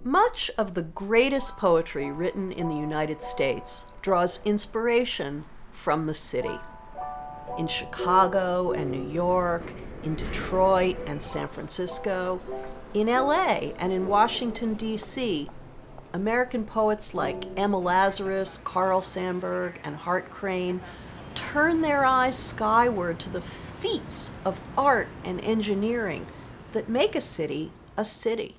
Much of the greatest poetry written in the United States draws inspiration from the city. In Chicago and New York, in Detroit and San Francisco, in LA and in Washington, D.C., American poets like Emma Lazarus, Carl Sandburg, and Hart Crane turn their eyes skyward to the feats of art and engineering that make a city a city.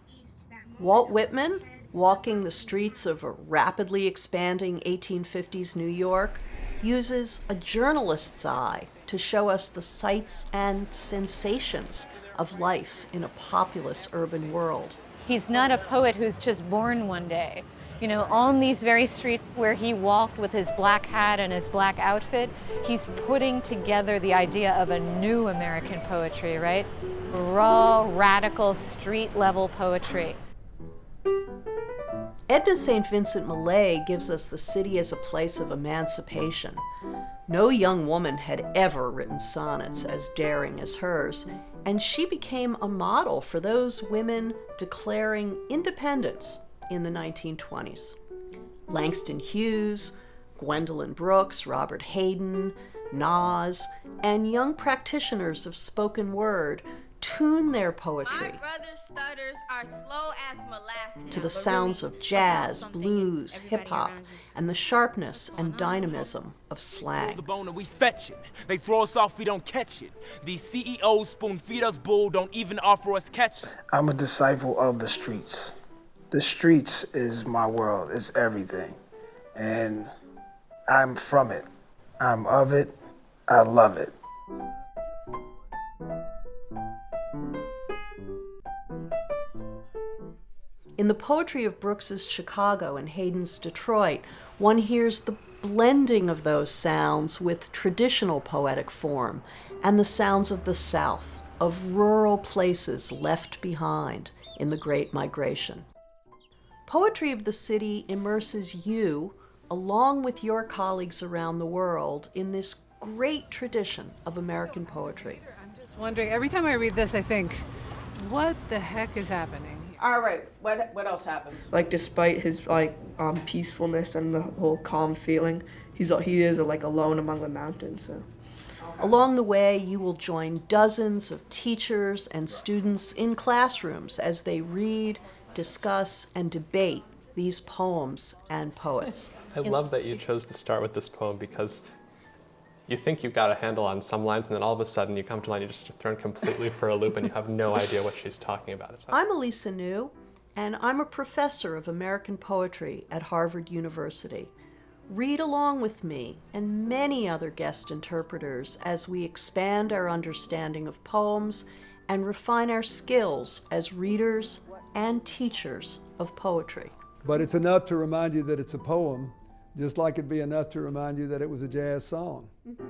Walt Whitman, walking the streets of a rapidly expanding 1850s New York, uses a journalist's eye to show us the sights and sensations of life in a populous urban world. He's not a poet who's just born one day. You know, on these very streets where he walked with his black hat and his black outfit, he's putting together the idea of a new American poetry, right? Raw, radical, street-level poetry. Edna St. Vincent Millay gives us the city as a place of emancipation. No young woman had ever written sonnets as daring as hers, and she became a model for those women declaring independence in the 1920s. Langston Hughes, Gwendolyn Brooks, Robert Hayden, Nas, and young practitioners of spoken word tune their poetry to the sounds of jazz, blues, hip-hop, and the sharpness and dynamism of slang. They throw us off, we don't catch it. These CEOs spoon feed us bull, don't even offer us catch. I'm a disciple of the streets. The streets is my world, it's everything. And I'm from it. I'm of it. I love it. In the poetry of Brooks's Chicago and Hayden's Detroit, one hears the blending of those sounds with traditional poetic form and the sounds of the South, of rural places left behind in the Great Migration. Poetry of the city immerses you, along with your colleagues around the world, in this great tradition of American poetry. I'm just wondering, every time I read this, I think, what the heck is happening? All right, what else happens? Like, despite his peacefulness and the whole calm feeling, he is alone among the mountains. So. Along the way, you will join dozens of teachers and students in classrooms as they read, discuss, and debate these poems and poets. I love that you chose to start with this poem because you think you've got a handle on some lines, and then all of a sudden you come to line, you're just thrown completely for a loop, and you have no idea what she's talking about. I'm Elisa New, and I'm a professor of American poetry at Harvard University. Read along with me and many other guest interpreters as we expand our understanding of poems and refine our skills as readers and teachers of poetry. But it's enough to remind you that it's a poem, just like it'd be enough to remind you that it was a jazz song. Mm-hmm.